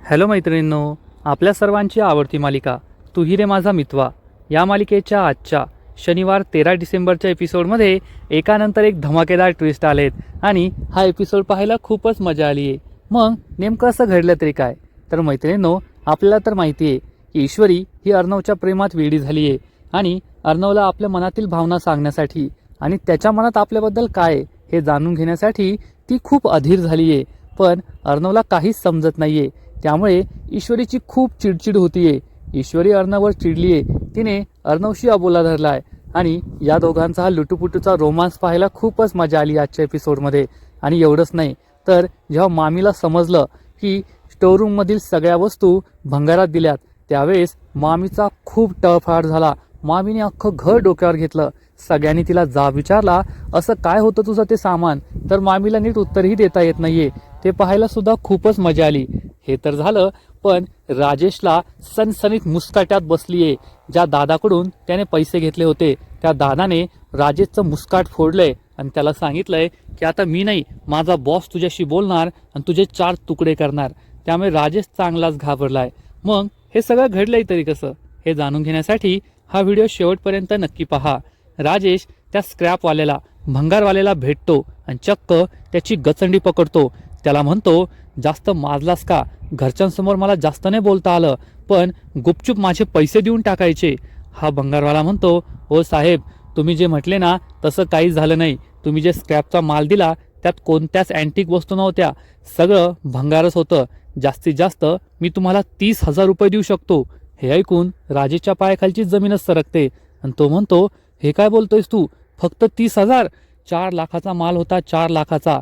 Hello मैत्रिणींनो, आपल्या सर्वांची आवडती मालिका तू ही रे माझा मितवा या मालिकेच्या आजच्या शनिवार 13 डिसेंबरच्या एपिसोडमध्ये एकानंतर एक धमाकेदार ट्विस्ट आलेत आणि हा एपिसोड पाहायला खूपच मजा आली आहे. मग नेमकं असं घडलं तरी काय? तर मैत्रिणींनो, आपल्याला तर माहिती आहे की ईश्वरी ही अर्णवच्या प्रेमात वेडी झाली आहे आणि अर्णवला आपल्या मनातील भावना सांगण्यासाठी आणि त्याच्या मनात आपल्याबद्दल काय आहे हे जाणून घेण्यासाठी ती खूप अधीर झाली आहे. पण अर्णवला काहीच समजत नाही आहे. त्यामुळे ईश्वरीची खूप चिडचिड होतीये. ईश्वरी अर्णववर चिडलीये. तिने अर्णवशी अबोला धरलाय आणि या दोघांचा हा लुटूपुटूचा रोमांस पाहायला खूपच मजा आली आजच्या एपिसोडमध्ये. आणि एवढंच नाही तर जेव्हा मामीला समजलं की स्टोअरूममधील सगळ्या वस्तू भंगारात दिल्यात त्यावेळेस मामीचा खूप टळफाट झाला. मामीने अख्खं घर डोक्यावर घेतलं. सगळ्यांनी तिला जाब विचारला, असं काय होतं तुझं ते सामान? तर मामीला नीट उत्तरही देता येत नाहीये. ते पाहायला सुद्धा खूपच मजा आली. हे तर झालं, पण राजेशला सनसनीत मुस्काट्यात बसलीये. ज्या दादाकडून त्याने पैसे घेतले होते त्या दादाने राजेशचं मुस्काट फोडलंय आणि त्याला सांगितलंय की आता मी नाही, माझा बॉस तुझ्याशी बोलणार आणि तुझे 4 तुकडे करणार. त्यामुळे राजेश चांगलाच घाबरलाय. मग हे सगळं घडलंय तरी कसं हे जाणून घेण्यासाठी हा व्हिडिओ शेवटपर्यंत नक्की पहा. राजेश त्या स्क्रॅपवाल्याला, भंगारवाल्याला भेटतो आणि चक्क त्याची गचंडी पकडतो. त्याला म्हणतो, जास्त माजलास का? घरच्यांसमोर मला जास्त नाही बोलता आलं, पण गुपचूप माझे पैसे देऊन टाकायचे. हा भंगारवाला म्हणतो, हो साहेब, तुम्ही जे म्हटले ना तसं काहीच झालं नाही. तुम्ही जे स्क्रॅपचा माल दिला त्यात कोणत्याच अँटिक वस्तू नव्हत्या, सगळं भंगारच होतं. जास्तीत जास्त मी तुम्हाला 30,000 रुपये देऊ शकतो. हे ऐकून राजेशच्या पायाखालची जमीनच सरकते आणि तो म्हणतो, हे काय बोलतोयस तू? फक्त 30,000? 4 लाखाचा माल होता, 4 लाखाचा.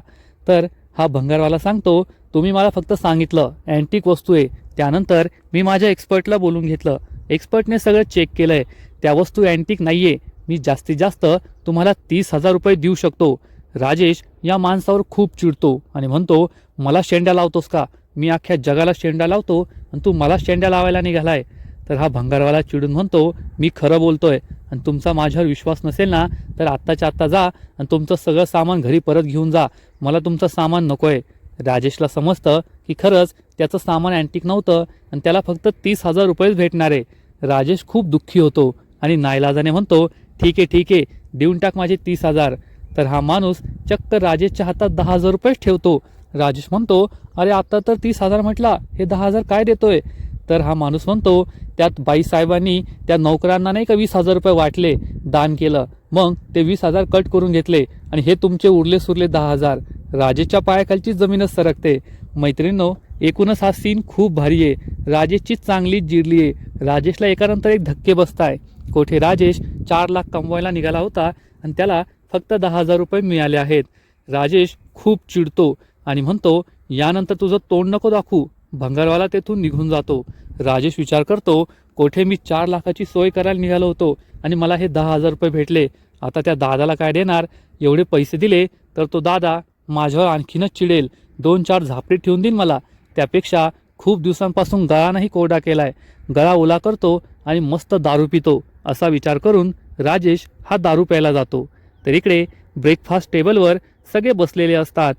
तर हा भंगारवाला सांगतो, तुम्ही मला फक्त सांगितलं अँटिक वस्तू आहे, त्यानंतर मी माझ्या एक्सपर्टला बोलून घेतलं. एक्सपर्टने सगळं चेक केलंय, त्या वस्तू अँटिक नाहीये. मी जास्तीत जास्त तुम्हाला 30,000 रुपये देऊ शकतो. राजेश या माणसावर खूप चिडतो आणि म्हणतो, मला शेंड्या लावतोस का? मी अख्ख्या जगाला शेंड्या लावतो आणि तू मला शेंड्या लावायला निघालाय. तर हा भंगारवाला चिडून म्हणतो, मी खरं बोलतोय आणि तुमचा माझ्यावर विश्वास नसेल ना तर आत्ताच्या आत्ता जा आणि तुमचं सगळं सामान घरी परत घेऊन जा. मला तुमचं सामान नकोय. राजेशला समजतं की खरंच त्याचं सामान अँटिक नव्हतं आणि त्याला फक्त 30,000 रुपयेच भेटणार आहे. राजेश खूप दुःखी होतो आणि नाईलाजाने म्हणतो, ठीक आहे, देऊन टाक माझे 30,000. तर हा माणूस चक्क राजेशच्या हातात 10,000 रुपयेच ठेवतो. राजेश म्हणतो, अरे आता तर 30,000 म्हटला, हे 10,000 काय देतोय? तर हा माणूस म्हणतो, त्यात बाईसाहेबांनी त्या नोकरांना नाही का 20,000 रुपये वाटले, दान केलं, मग ते 20,000 कट करून घेतले आणि हे तुमचे उरले सुरले 10,000. राजेशच्या पायाखालची जमीनच सरकते. मैत्रिणींनो, एकूणच हा सीन खूप भारी आहे. राजेशची चांगलीच जिरली आहे. राजेशला एकानंतर एक धक्के बसताय. कोठे राजेश 4 लाख कमवायला निघाला होता आणि त्याला फक्त 10,000 रुपये मिळाले आहेत. राजेश खूप चिडतो आणि म्हणतो, यानंतर तुझं तोंड नको दाखवू. भंगारवाला तेथून निघून जातो. राजेश विचार करतो, कोठे मी 4 लाखाची सोय करायला निघालो होतो आणि मला हे 10,000 रुपये भेटले. आता त्या दादाला काय देणार? एवढे पैसे दिले तर तो दादा माझ्यावर आणखीनच चिडेल, 2-4 झापडी ठेवून देईन मला. त्यापेक्षा खूप दिवसांपासून गळा नाही कोरडा केलाय, गळा ओला करतो आणि मस्त दारू पितो. असा विचार करून राजेश हा दारू प्यायला जातो. तर इकडे ब्रेकफास्ट टेबलवर सगळे बसलेले असतात.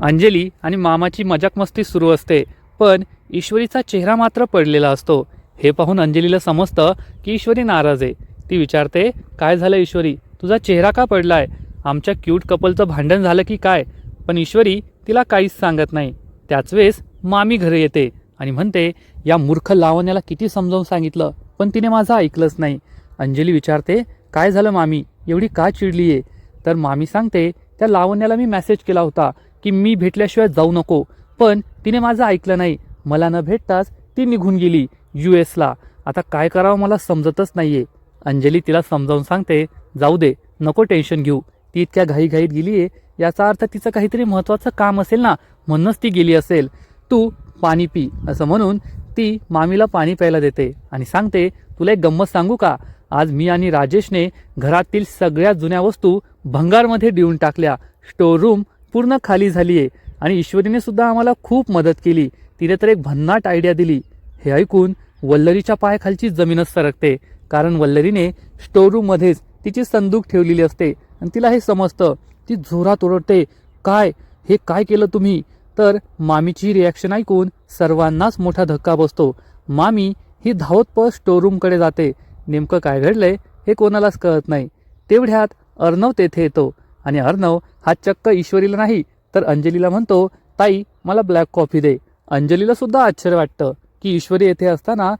अंजली आणि मामाची मजाक मस्ती सुरू असते, पण ईश्वरीचा चेहरा मात्र पडलेला असतो. हे पाहून अंजलीला समजतं की ईश्वरी नाराज आहे. ती विचारते, काय झालं ईश्वरी, तुझा चेहरा का पडलाय? आमच्या क्यूट कपलचं भांडण झालं की काय? पण ईश्वरी तिला काहीच सांगत नाही. त्याच वेळेस मामी घरी येते आणि म्हणते, या मूर्ख लावण्याला किती समजावून सांगितलं पण तिने माझं ऐकलंच नाही. अंजली विचारते, काय झालं मामी, एवढी का चिडली आहे? तर मामी सांगते, त्या लावण्याला मी मेसेज केला होता की मी भेटल्याशिवाय जाऊ नको, पण तिने माझं ऐकलं नाही. मला न भेटताच ती निघून गेली US ला. आता काय करावं मला समजतच नाहीये. अंजली तिला समजावून सांगते, जाऊ दे, नको टेन्शन घेऊ. ती इतक्या घाईघाईत गेली आहे, याचा अर्थ तिचं काहीतरी महत्त्वाचं काम असेल ना, म्हणूनच ती गेली असेल. तू पाणी पी. असं म्हणून ती मामीला पाणी प्यायला देते आणि सांगते, तुला एक गंमत सांगू का? आज मी आणि राजेशने घरातील सगळ्या जुन्या वस्तू भंगारमध्ये देऊन टाकल्या. स्टोअर रूम पूर्ण खाली झाली आहे आणि ईश्वरीने सुद्धा आम्हाला खूप मदत केली. तिने तर एक भन्नाट आयडिया दिली. हे ऐकून वल्लरीच्या पायाखालची जमीनच सरकते, कारण वल्लरीने स्टोअर रूममध्येच तिची संदूक ठेवलेली असते आणि तिला हे समजतं. ती जोरात ओरडते, काय, हे काय केलं तुम्ही? तर मामीची रिॲक्शन ऐकून सर्वांनाच मोठा धक्का बसतो. मामी ही धावत पळत स्टोअरूमकडे जाते. नेमकं काय घडलंय हे कोणालाच कळत नाही. तेवढ्यात अर्णव तेथे येतो आणि अर्णव हा चक्क ईश्वरीला नाही तर अंजलीला म्हणतो, ताई मला ब्लॅक कॉफी दे. अंजलीला सुद्धा आश्चर्य वाटतं की ईश्वरी येथे असताना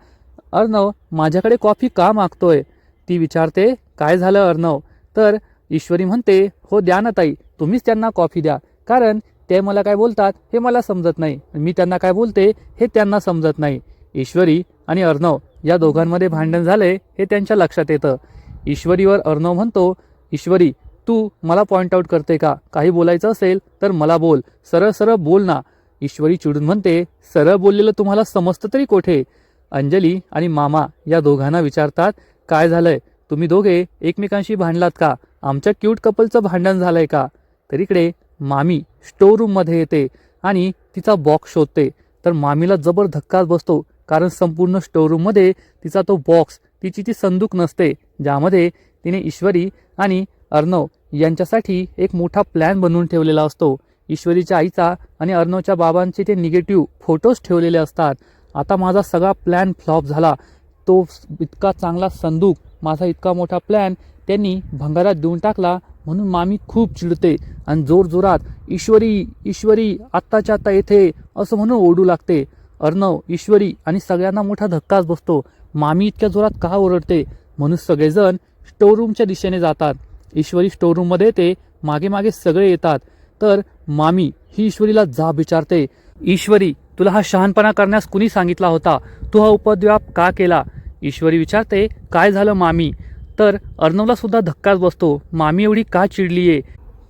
अर्णव माझ्याकडे कॉफी का मागतोय. ती विचारते, काय झालं अर्णव. तर ईश्वरी म्हणते, हो द्या ना ताई, तुम्हीच त्यांना कॉफी द्या, कारण ते मला काय बोलतात हे मला समजत नाही, मी त्यांना काय बोलते हे त्यांना समजत नाही. ईश्वरी आणि अर्णव या दोघांमध्ये भांडण झाले हे त्यांच्या लक्षात येतं. ईश्वरीवर अर्णव म्हणतो, ईश्वरी तू मला पॉइंट आउट करते का, काही बोलायचं असेल तर मला बोल, सरळ सरळ बोल ना. ईश्वरी चिडून म्हणते, सरळ बोललेलं तुम्हाला समजतं तरी कोठे. अंजली आणि मामा या दोघांना विचारतात, काय झालंय, तुम्ही दोघे एकमेकांशी भांडलात का, आमच्या क्यूट कपलचं भांडण झालंय का. तर इकडे मामी स्टोर रूममध्ये येते आणि तिचा बॉक्स शोधते. तर मामीला जबर धक्काच बसतो, कारण संपूर्ण स्टोर रूममध्ये तिचा तो बॉक्स, तिची ती संदूक नसते ज्यामध्ये तिने ईश्वरी आणि अर्णव यांच्यासाठी एक मोठा प्लॅन बनवून ठेवलेला असतो. ईश्वरीच्या आईचा आणि अर्णवच्या बाबांचे ते निगेटिव्ह फोटोज ठेवलेले असतात. आता माझा सगळा प्लॅन फ्लॉप झाला. तो इतका चांगला संदूक, माझा इतका मोठा प्लॅन त्यांनी भंगारात देऊन टाकला. म्हणून मामी खूप चिडते आणि जोरजोरात ईश्वरी ईश्वरी आत्ताच्या आत्ता येथे असं म्हणून ओरडू लागते. अर्णव, ईश्वरी आणि सगळ्यांना मोठा धक्काच बसतो. मामी इतक्या जोरात का ओरडते म्हणून सगळेजण स्टोरूमच्या दिशेने जातात. ईश्वरी स्टोरूममध्ये येते, मागे मागे सगळे येतात. तर मामी ही ईश्वरीला जाब विचारते, ईश्वरी तुला हा शहाणपणा करण्यास कुणी सांगितला होता, तू हा उपद्व्याप का केला. ईश्वरी विचारते, काय झालं मामी. तर अर्णवला सुद्धा धक्काच बसतो, मामी एवढी का चिडलीये.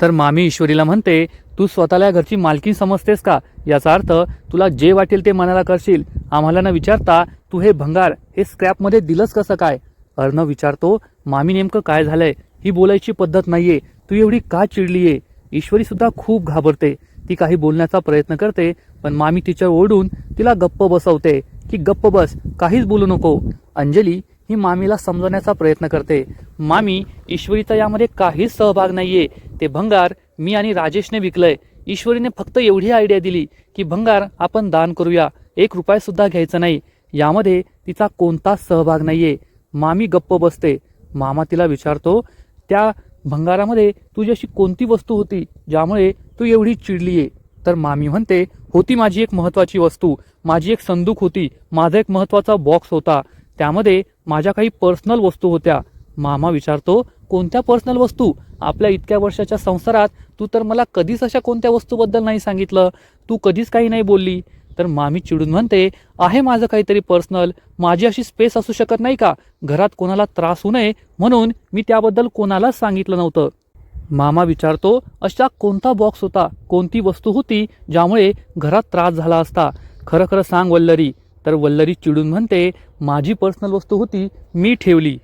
तर मामी ईश्वरीला म्हणते, तू स्वतःला या घरची मालकीण समजतेस का, याचा अर्थ तुला जे वाटेल ते मनाला करशील, आम्हाला न विचारता तू हे भंगार हे स्क्रॅपमध्ये दिलंच कसं काय. अर्णव विचारतो, मामी नेमकं काय झालंय, ही बोलायची पद्धत नाहीये, तू एवढी का चिडलीये. ईश्वरी सुद्धा खूप घाबरते. ती काही बोलण्याचा प्रयत्न करते, पण मामी तिच्यावर ओढून तिला गप्प बसवते की गप्प बस, काहीच बोलू नको. अंजली ही मामीला समजवण्याचा प्रयत्न करते, मामी ईश्वरीचा यामध्ये काहीच सहभाग नाहीये, ते भंगार मी आणि राजेशने विकलंय. ईश्वरीने फक्त एवढी आयडिया दिली की भंगार आपण दान करूया, 1 रुपया सुद्धा घ्यायचा नाही, यामध्ये तिचा कोणताच सहभाग नाहीये. मामी गप्प बसते. मामा तिला विचारतो, त्या भंगारामध्ये तुझी अशी कोणती वस्तू होती ज्यामुळे तू एवढी चिडलीये. तर मामी म्हणते, होती माझी एक महत्वाची वस्तू, माझी एक संदूक होती, माझा एक महत्वाचा बॉक्स होता, त्यामध्ये माझ्या काही पर्सनल वस्तू होत्या. मामा विचारतो, कोणत्या पर्सनल वस्तू, आपल्या इतक्या वर्षाच्या संसारात तू तर मला कधीच अशा कोणत्या वस्तूबद्दल नाही सांगितलं, तू कधीच काही नाही बोलली. तर मामी चिडून म्हणते, आहे माझं काहीतरी पर्सनल, माझी अशी स्पेस असू शकत नाही का, घरात कोणाला त्रास होऊ नये म्हणून मी त्याबद्दल कोणालाच सांगितलं नव्हतं. मामा विचारतो, अशा कोणता बॉक्स होता, कोणती वस्तू होती ज्यामुळे घरात त्रास झाला असता, खरं खरं सांग वल्लरी. तर वल्लरी चिडून म्हणते, माझी पर्सनल वस्तू होती, मी ठेवली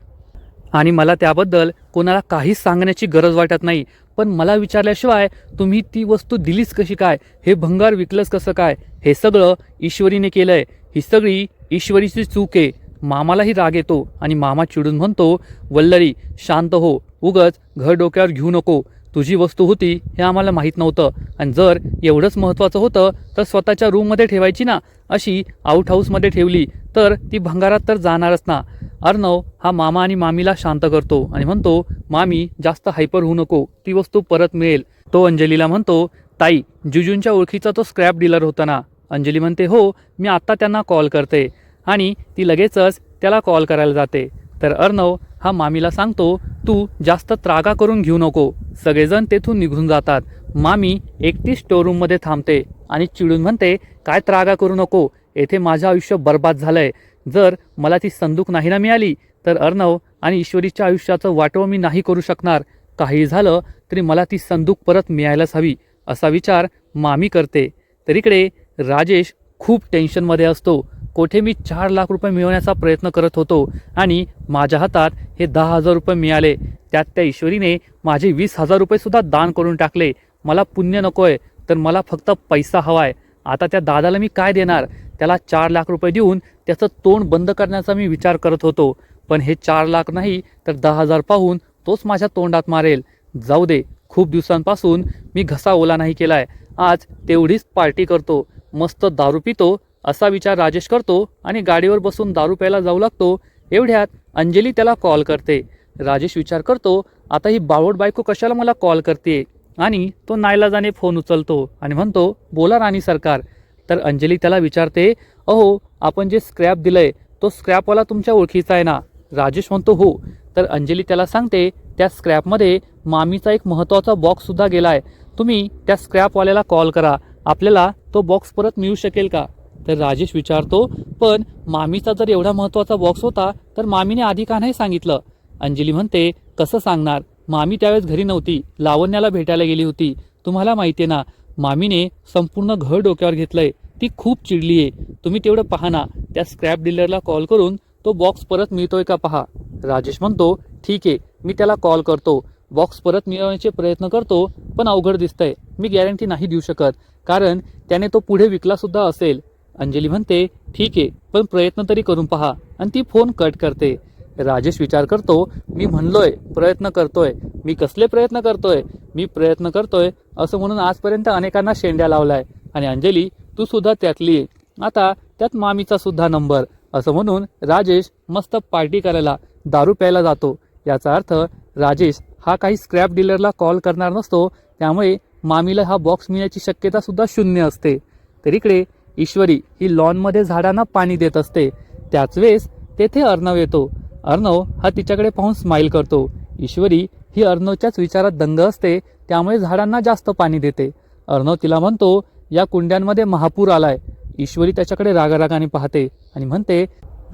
आणि मला त्याबद्दल कोणाला काहीच सांगण्याची गरज वाटत नाही, पण मला विचारल्याशिवाय तुम्ही ती वस्तू दिलीच कशी काय, हे भंगार विकलंच कसं काय, हे सगळं ईश्वरीने केलंय, ही सगळी ईश्वरीची चूक आहे. मामालाही राग येतो आणि मामा चिडून म्हणतो, वल्लरी शांत हो, उगच घर डोक्यावर घेऊ नको, तुझी वस्तू होती हे आम्हाला माहीत नव्हतं, आणि जर एवढंच महत्त्वाचं होतं तर स्वतःच्या रूममध्ये ठेवायची ना, अशी आउट हाऊसमध्ये ठेवली तर ती भंगारात तर जाणारच ना. अर्णव हा मामा आणि मामीला शांत करतो आणि म्हणतो, मामी जास्त हायपर होऊ नको, ती वस्तू परत मिळेल. तो अंजलीला म्हणतो, ताई जुजूंच्या ओळखीचा तो स्क्रॅप डीलर होता ना. अंजली म्हणते, हो मी आत्ता त्यांना कॉल करते, आणि ती लगेचच त्याला कॉल करायला जाते. तर अर्णव हा मामीला सांगतो, तू जास्त त्रागा करून घेऊ नको. सगळेजण तेथून निघून जातात. मामी एकटी स्टोरूममध्ये थांबते आणि चिडून म्हणते, काय त्रागा करू नको, येथे माझं आयुष्य बर्बाद झालंय, जर मला ती संदूक नाही ना मिळाली तर अर्णव आणि ईश्वरीच्या आयुष्याचं वाटोळं मी नाही करू शकणार, काही झालं तरी मला ती संदूक परत मिळायलाच हवी, असा विचार मामी करते. तर इकडे राजेश खूप टेन्शनमध्ये असतो. कोठे मी 4 लाख रुपये मिळवण्याचा प्रयत्न करत होतो आणि माझ्या हातात हे 10,000 रुपये मिळाले, त्यात त्या ईश्वरीने माझे 20,000 रुपये सुद्धा दान करून टाकले. मला पुण्य नकोय, तर मला फक्त पैसा हवाय. आता त्या दादाला मी काय देणार, त्याला 4 लाख रुपये देऊन त्याचं तोंड बंद करण्याचा मी विचार करत होतो, पण हे 4 लाख नाही तर 10,000 पाहून तोच माझ्या तोंडात मारेल. जाऊ दे, खूप दिवसांपासून मी घसा ओला नाही केलाय, आज तेवढीच पार्टी करतो, मस्त दारू पितो असा विचार राजेश करतो आणि गाडीवर बसून दारू प्यायला जाऊ लागतो. एवढ्यात अंजली त्याला कॉल करते. राजेश विचार करतो, आता ही बावट बायको कशाला मला कॉल करते, आणि तो नाईलाजाने फोन उचलतो आणि म्हणतो, बोला राणी सरकार. तर अंजली त्याला विचारते, अहो आपण जे स्क्रॅप दिलंय तो स्क्रॅपवाला तुमच्या ओळखीचा आहे ना? राजेश म्हणतो, हो. तर अंजली त्याला सांगते, त्या स्क्रॅपमध्ये मामीचा एक महत्त्वाचा बॉक्ससुद्धा गेला आहे, तुम्ही त्या स्क्रॅपवाल्याला कॉल करा, आपल्याला तो बॉक्स परत मिळू शकेल का? तर राजेश विचारतो, पण मामीचा जर एवढा महत्त्वाचा बॉक्स होता तर मामीने आधी का नाही सांगितलं? अंजली म्हणते, कसं सांगणार, मामी त्यावेळेस घरी नव्हती, लावण्याला भेटायला गेली होती. तुम्हाला माहिती आहे ना, मामीने संपूर्ण घर डोक्यावर घेतलंय, ती खूप चिडली आहे. तुम्ही तेवढं पहा ना, त्या स्क्रॅप डीलरला कॉल करून तो बॉक्स परत मिळतोय का पहा. राजेश म्हणतो, ठीक आहे, मी त्याला कॉल करतो, बॉक्स परत मिळवण्याचे प्रयत्न करतो, पण अवघड दिसतंय, मी गॅरंटी नाही देऊ शकत, कारण त्याने तो पुढे विकला सुद्धा असेल. अंजली म्हणते, ठीक आहे, पण प्रयत्न तरी करून पहा, आणि ती फोन कट करते. राजेश विचार करतो, मी म्हणलोय प्रयत्न करतोय, मी कसले प्रयत्न करतोय, मी प्रयत्न करतोय असं म्हणून आजपर्यंत अनेकांना शेंड्या लावलाय, आणि अंजली तू सुद्धा त्यातली आहे, आता त्यात मामीचा सुद्धा नंबर, असं म्हणून राजेश मस्त पार्टी करायला, दारू प्यायला जातो. याचा अर्थ राजेश हा काही स्क्रॅप डीलरला कॉल करणार नसतो, त्यामुळे मामीला हा बॉक्स मिळण्याची शक्यता सुद्धा शून्य असते. तर इकडे ईश्वरी ही लॉनमध्ये झाडांना पाणी देत असते. त्याच वेळेस तेथे अर्णव येतो. अर्णव हा तिच्याकडे पाहून स्माईल करतो. ईश्वरी ही अर्णवच्याच विचारात दंग असते, त्यामुळे झाडांना जास्त पाणी देते. अर्णव तिला म्हणतो, या कुंड्यांमध्ये महापूर आलाय. ईश्वरी त्याच्याकडे रागारागाने पाहते आणि म्हणते,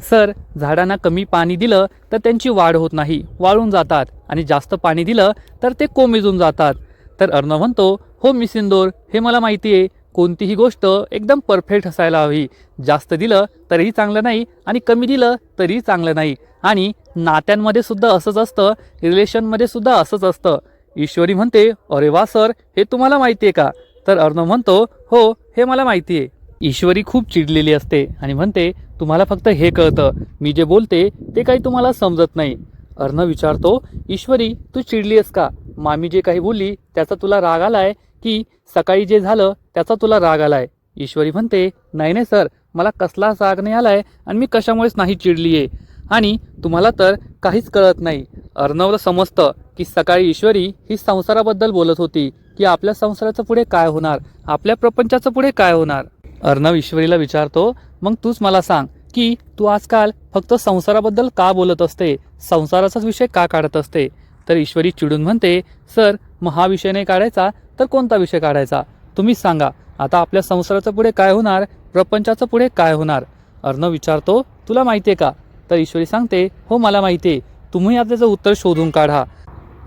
सर, झाडांना कमी पाणी दिलं तर त्यांची वाढ होत नाही, वाळून जातात, आणि जास्त पाणी दिलं तर ते कोमेजून जातात. तर अर्णव म्हणतो, हो मिस इंदोर, हे मला माहिती आहे, कोणतीही गोष्ट एकदम परफेक्ट असायला हवी, जास्त दिलं तरीही चांगलं नाही आणि कमी दिलं तरीही चांगलं नाही, आणि नात्यांमध्ये सुद्धा असंच असतं, रिलेशनमध्ये सुद्धा असंच असतं. ईश्वरी म्हणते, अरे वा सर, हे तुम्हाला माहिती आहे का? तर अर्णव म्हणतो, हो, हे मला माहिती आहे. ईश्वरी खूप चिडलेली असते आणि म्हणते, तुम्हाला फक्त हे कळतं, मी जे बोलते ते काही तुम्हाला समजत नाही. अर्णव विचारतो, ईश्वरी तू चिडली आहेस का? मामी जे काही बोलली त्याचा तुला राग आलाय, की सकाळी जे झालं त्याचा तुला राग आलाय? ईश्वरी म्हणते, नाही नाही सर, मला कसलाच राग नाही आलाय, आणि मी कशामुळेच नाही चिडली आहे, आणि तुम्हाला तर काहीच कळत नाही. अर्णवला समजतं की सकाळी ईश्वरी ही संसाराबद्दल बोलत होती, की आपल्या संसाराचं पुढे काय होणार, आपल्या प्रपंचाचं पुढे काय होणार. अर्णव ईश्वरीला विचारतो, मग तूच मला सांग की तू आजकाल फक्त संसाराबद्दल का बोलत असते, संसाराचाच विषय का काढत असते? तर ईश्वरी चिडून म्हणते, सर, मग हा विषय नाही काढायचा तर कोणता विषय काढायचा, तुम्हीच सांगा. आता आपल्या संसाराचं पुढे काय होणार, प्रपंचाचं पुढे काय होणार? अर्णव विचारतो, तुला माहिती आहे का? तर ईश्वरी सांगते, हो मला माहिती आहे, तुम्ही आता त्याचं उत्तर शोधून काढा.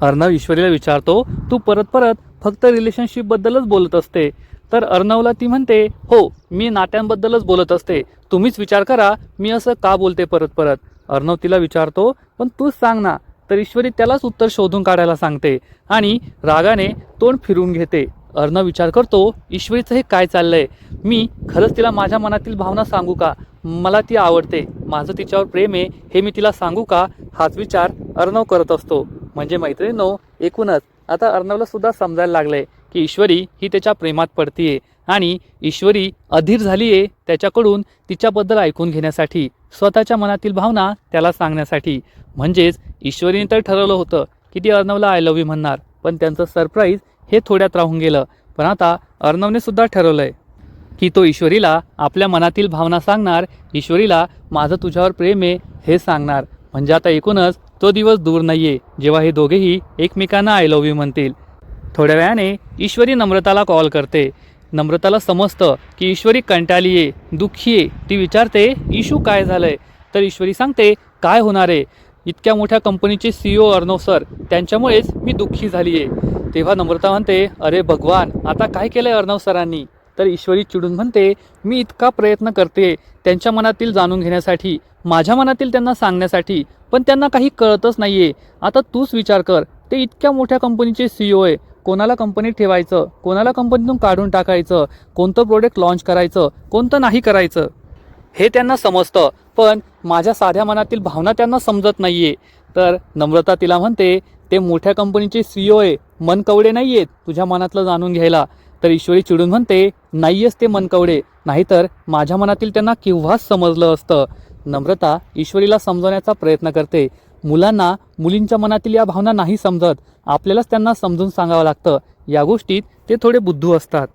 अर्णव ईश्वरीला विचारतो, तू परत परत फक्त रिलेशनशिपबद्दलच बोलत असते. तर अर्णवला ती म्हणते, हो, मी नात्यांबद्दलच बोलत असते, तुम्हीच विचार करा मी असं का बोलते परत परत. अर्णव तिला विचारतो, पण तूच सांग ना. तर ईश्वरी त्यालाच उत्तर शोधून काढायला सांगते आणि रागाने तोंड फिरून घेते. अर्णव विचार करतो, ईश्वरीचं हे काय चाललंय, मी खरंच तिला माझ्या मनातील भावना सांगू का, मला ती आवडते, माझं तिच्यावर प्रेम आहे, हे मी तिला सांगू का, हाच विचार अर्णव करत असतो. म्हणजे मैत्रिणींनो, एकूणच आता अर्णवला सुद्धा समजायला लागलंय की ईश्वरी ही त्याच्या प्रेमात पडतीये, आणि ईश्वरी अधीर झाली आहे त्याच्याकडून तिच्याबद्दल ऐकून घेण्यासाठी, स्वतःच्या मनातील भावना त्याला सांगण्यासाठी. म्हणजेच ईश्वरीने तर ठरवलं होतं की ती अर्णवला आय लव्ह यू म्हणणार, पण त्यांचं सरप्राईज हे थोड्यात राहून गेलं. पण आता अर्णवने सुद्धा ठरवलंय की तो ईश्वरीला आपल्या मनातील भावना सांगणार, ईश्वरीला माझं तुझ्यावर प्रेम आहे हे सांगणार. म्हणजे आता एकूणच तो दिवस दूर नाहीये जेव्हा हे दोघेही एकमेकांना आय लव्ह यू म्हणतील. थोड्या वेळाने ईश्वरी नम्रताला कॉल करते. नम्रताला समजतं की ईश्वरी कंटाळली आहे, दुःखी आहे. ती विचारते, इशू काय झालंय? तर ईश्वरी सांगते, काय होणार आहे, इतक्या मोठ्या कंपनीचे CEO अर्णव सर, त्यांच्यामुळेच मी दुःखी झाली आहे. तेव्हा नम्रता म्हणते, अरे भगवान, आता काय केलंय अर्णव सरांनी? तर ईश्वरी चिडून म्हणते, मी इतका प्रयत्न करते त्यांच्या मनातील जाणून घेण्यासाठी, माझ्या मनातील त्यांना सांगण्यासाठी, पण त्यांना काही कळतच नाहीये. आता तूच विचार कर, ते इतक्या मोठ्या कंपनीचे CEO आहे, कोणाला कंपनीत ठेवायचं, कोणाला कंपनीतून काढून टाकायचं, कोणतं प्रोडक्ट लॉन्च करायचं, कोणतं नाही करायचं, हे त्यांना समजतं, पण माझ्या साध्या मनातील भावना त्यांना समजत नाहीये. तर नम्रता तिला म्हणते, ते मोठ्या कंपनीचे CEO आहे, मनकवडे नाही आहेत तुझ्या मनातलं जाणून घ्यायला. तर ईश्वरी चिडून म्हणते, नाहीयेच ते मनकवडे, नाहीतर माझ्या मनातील त्यांना केव्हाच समजलं असतं. नम्रता ईश्वरीला समजवण्याचा प्रयत्न करते. मुलांना मुलींच्या मनातील या भावना नाही समजत, आपल्यालाच त्यांना समजून सांगावं लागतं. या गोष्टीत ते थोडे बुद्धू असतात.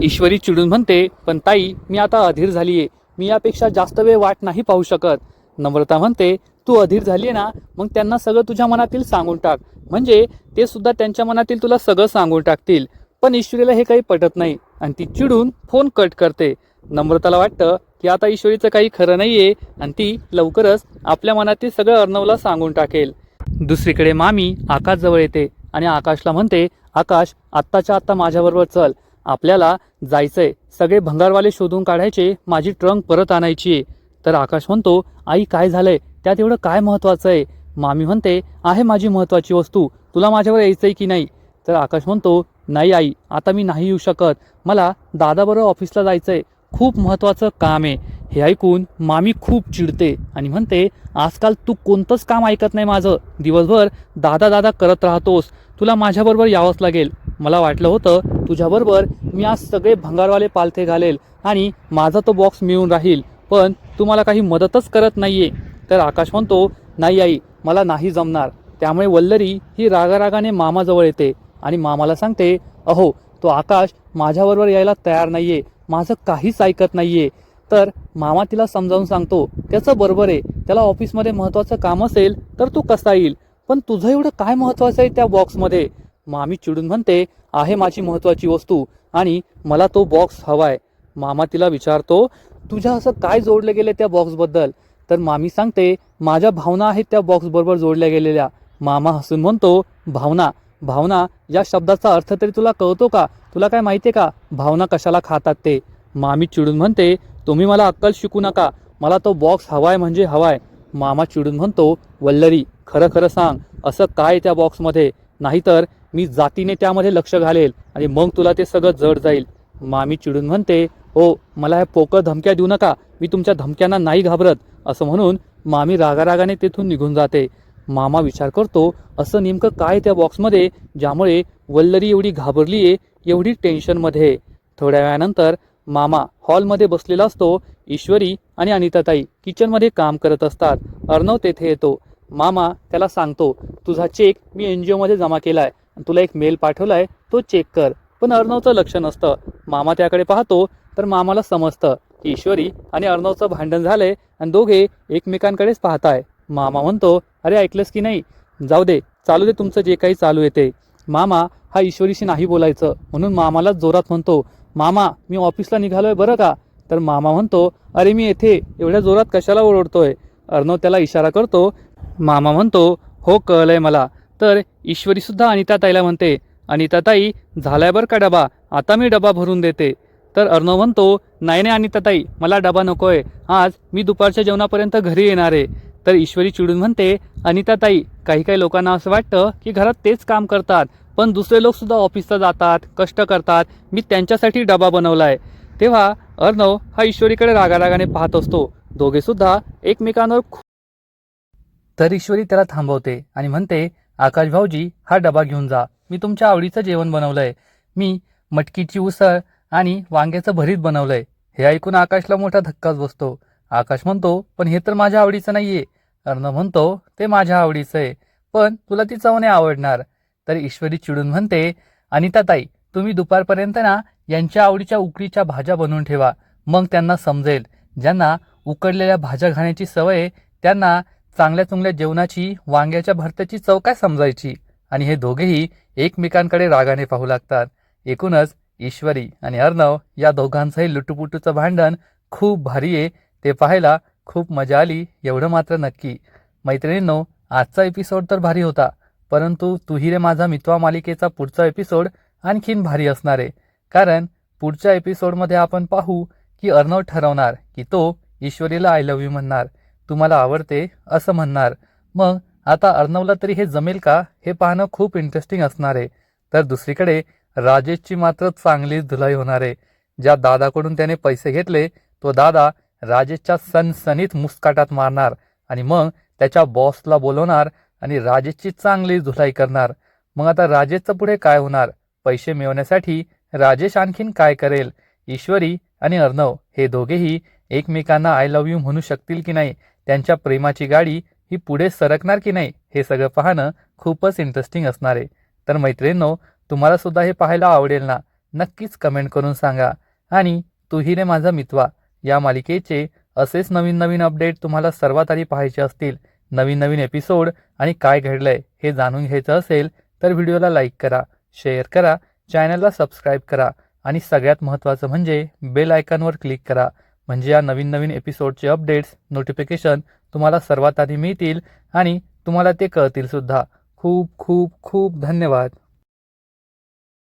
ईश्वरी चिडून म्हणते, पण ताई मी आता अधीर झालीये, मी यापेक्षा जास्त वेळ वाट नाही पाहू शकत. नम्रता म्हणते, तू अधीर झालीये ना, मग त्यांना सगळं तुझ्या मनातील सांगून टाक, म्हणजे ते सुद्धा त्यांच्या मनातील तुला सगळं सांगून टाकतील. पण ईश्वरीला हे काही पटत नाही आणि ती चिडून फोन कट करते. नम्रताला वाटतं की आता ईश्वरीचं काही खरं नाहीये आणि ती लवकरच आपल्या मनातील सगळं अर्णवला सांगून टाकेल. दुसरीकडे मामी आकाश जवळ येते आणि आकाशला म्हणते, आकाश आत्ताच्या आत्ता माझ्याबरोबर चल, आपल्याला जायचंय, सगळे भंगारवाले शोधून काढायचे, माझी ट्रंक परत आणायची आहे. तर आकाश म्हणतो, आई काय झालंय, त्यात एवढं काय महत्वाचं आहे. मामी म्हणते, आहे माझी महत्वाची वस्तू, तुला माझ्यावर यायचंय की नाही. तर आकाश म्हणतो, नाही आई, आता मी नाही येऊ शकत, मला दादाबरोबर ऑफिसला जायचंय, खूप महत्वाचं काम आहे. हे ऐकून मामी खूप चिडते आणि म्हणते, आजकाल तू कोणतंच काम ऐकत नाही माझं, दिवसभर दादा दादा करत राहतोस, तुला माझ्याबरोबर यावंच लागेल. मला वाटलं होतं तुझ्याबरोबर मी आज सगळे भंगारवाले पालथे घालेल आणि माझा तो बॉक्स मिळून राहील, पण तू मला काही मदतच करत नाहीये. तर आकाश म्हणतो, नाही आई, मला नाही जमणार. त्यामुळे वल्लरी ही रागारागाने मामाजवळ येते आणि मामाला सांगते, अहो तो आकाश माझ्याबरोबर यायला तयार नाहीये, माझं काहीच ऐकत नाहीये. तर मामा तिला समजावून सांगतो, त्याचं बरोबर आहे, त्याला ऑफिसमध्ये महत्त्वाचं काम असेल तर तू कसा येईल, पण तुझं एवढं काय महत्त्वाचं आहे त्या बॉक्समध्ये. मामी चिडून म्हणते, आहे माझी महत्त्वाची वस्तू आणि मला तो बॉक्स हवाय. मामा तिला विचारतो, तुझ्या असं काय जोडलं गेलं त्या बॉक्सबद्दल. तर मामी सांगते, माझ्या भावना आहेत त्या बॉक्सबरोबर जोडल्या गेलेल्या. मामा हसून म्हणतो, भावना, भावना या शब्दाचा अर्थ तरी तुला कळतो का, तुला काय माहितीये का भावना कशाला खातात ते. मामी चिडून म्हणते, तुम्ही मला अक्कल शिकू नका, मला तो बॉक्स हवाय म्हणजे हवाय. मामा चिडून म्हणतो, वल्लरी खरं खरं सांग, असं काय त्या बॉक्समध्ये, नाहीतर मी जातीने त्यामध्ये लक्ष घालेल आणि मग तुला ते सगळं जड जाईल. मामी चिडून म्हणते, हो मला ह्या पोकळ धमक्या देऊ नका, मी तुमच्या धमक्यांना नाही घाबरत. असं म्हणून मामी रागारागाने तेथून निघून जाते. मामा विचार करतो, असं नेमकं काय त्या बॉक्समध्ये ज्यामुळे वल्लरी एवढी घाबरलीये, एवढी टेन्शनमध्ये. थोड्या वेळानंतर मामा हॉलमध्ये बसलेला असतो. ईश्वरी आणि अनिताताई किचनमध्ये काम करत असतात. अर्णव तेथे येतो. मामा त्याला सांगतो, तुझा चेक मी NGO मध्ये जमा केलाय, तुला एक मेल पाठवलाय, तो चेक कर. पण अर्णवचं लक्ष नसतं. मामा त्याकडे पाहतो तर मामाला समजतं की ईश्वरी आणि अर्णवचं भांडण झालंय आणि दोघे एकमेकांकडेच पाहताय. मामा म्हणतो, अरे ऐकलंस की नाही, जाऊ दे, चालू दे तुमचं जे काही चालू येते. मामा हा ईश्वरीशी नाही बोलायचं म्हणून मामाला जोरात म्हणतो, मामा मी ऑफिसला निघालोय बरं का. तर मामा म्हणतो, अरे मी येथे एवढ्या जोरात कशाला ओरडतोय. अर्णव त्याला इशारा करतो. मामा म्हणतो, हो कळलंय मला. तर ईश्वरी सुद्धा अनिताताईला म्हणते, अनिताताई झालाय बरं का डबा, आता मी डबा भरून देते. तर अर्णव म्हणतो, नाही नाही अनिताताई, मला डबा नकोय, आज मी दुपारच्या जेवणापर्यंत घरी येणार आहे. तर ईश्वरी चिडून म्हणते, अनिताताई काही काही लोकांना असं वाटतं की घरात तेच काम करतात, पण दुसरे लोक सुद्धा ऑफिसला जातात, कष्ट करतात, मी त्यांच्यासाठी डबा बनवलाय. तेव्हा अर्णव हा ईश्वरीकडे रागारागाने पाहत असतो. दोघे सुद्धा एकमेकांवर तर ईश्वरी त्याला थांबवते आणि म्हणते, आकाश भाऊजी हा डबा घेऊन जा, मी तुमच्या आवडीचं जेवण बनवलंय, मी मटकीची उसळ आणि वांग्याचं भरीत बनवलंय. हे ऐकून आकाशला मोठा धक्काच बसतो. आकाश म्हणतो, पण हे तर माझ्या आवडीचं नाहीये. अर्णव म्हणतो, ते माझ्या आवडीचं आहे, पण तुला ती चव नाही आवडणार. तर ईश्वरी चिडून म्हणते, अनिताताई तुम्ही दुपारपर्यंत ना यांच्या आवडीच्या उकडीच्या भाज्या बनवून ठेवा, मग त्यांना समजेल. ज्यांना उकडलेल्या भाज्या खाण्याची सवय त्यांना चांगल्या चुंगल्या जेवणाची, वांग्याच्या भरत्याची चव काय समजायची. आणि हे दोघेही एकमेकांकडे रागाने पाहू लागतात. एकूणच ईश्वरी आणि अर्णव या दोघांचंही लुटुपुटूचं भांडण खूप भारी आहे. ते पाहायला खूप मजा आली, एवढं मात्र नक्की. मैत्रिणींनो, आजचा एपिसोड तर भारी होता, परंतु तू ही रे माझा मितवा मालिकेचा पुढचा एपिसोड आणखीन भारी असणार आहे. कारण पुढच्या एपिसोडमध्ये आपण पाहू की अर्णव ठरवणार की तो ईश्वरीला आय लव्ह यू म्हणणार, तुम्हाला आवडते असं म्हणणार. मग आता अर्णवला तरी हे जमेल का, हे पाहणं खूप इंटरेस्टिंग असणार आहे. तर दुसरीकडे राजेशची मात्र चांगलीच धुलाई होणार आहे. ज्या दादाकडून त्याने पैसे घेतले तो दादा राजेशच्या सनसनीत मुस्काटात मारणार आणि मग त्याच्या बॉसला बोलवणार आणि राजेशची चांगली धुलाई करणार. मग आता राजेशचं पुढे काय होणार? पैसे मिळवण्यासाठी राजेश आणखीन काय करेल? ईश्वरी आणि अर्णव हे दोघेही एकमेकांना आय लव्ह यू म्हणू शकतील की नाही? त्यांच्या प्रेमाची गाडी ही पुढे सरकणार की नाही? हे सगळं पाहणं खूपच इंटरेस्टिंग असणार आहे. तर मैत्रिणींनो, तुम्हाला सुद्धा हे पाहायला आवडेल ना? नक्कीच कमेंट करून सांगा. आणि तू ही रे माझा मितवा या मालिकेचे असेच नवीन नवीन अपडेट तुम्हाला सर्वात आधी पाहायचे असतील, नवीन नवीन एपिसोड आणि काय घडलंय हे जाणून घ्यायचं असेल तर व्हिडिओला लाईक करा, शेअर करा, चॅनलला सबस्क्राईब करा आणि सगळ्यात महत्त्वाचं म्हणजे बेल आयकॉनवर क्लिक करा. म्हणजे या नवीन नवीन एपिसोडचे अपडेट्स नोटिफिकेशन तुम्हाला सर्वात आधी मिळतील आणि तुम्हाला ते कळतील सुद्धा. खूप खूप खूप धन्यवाद.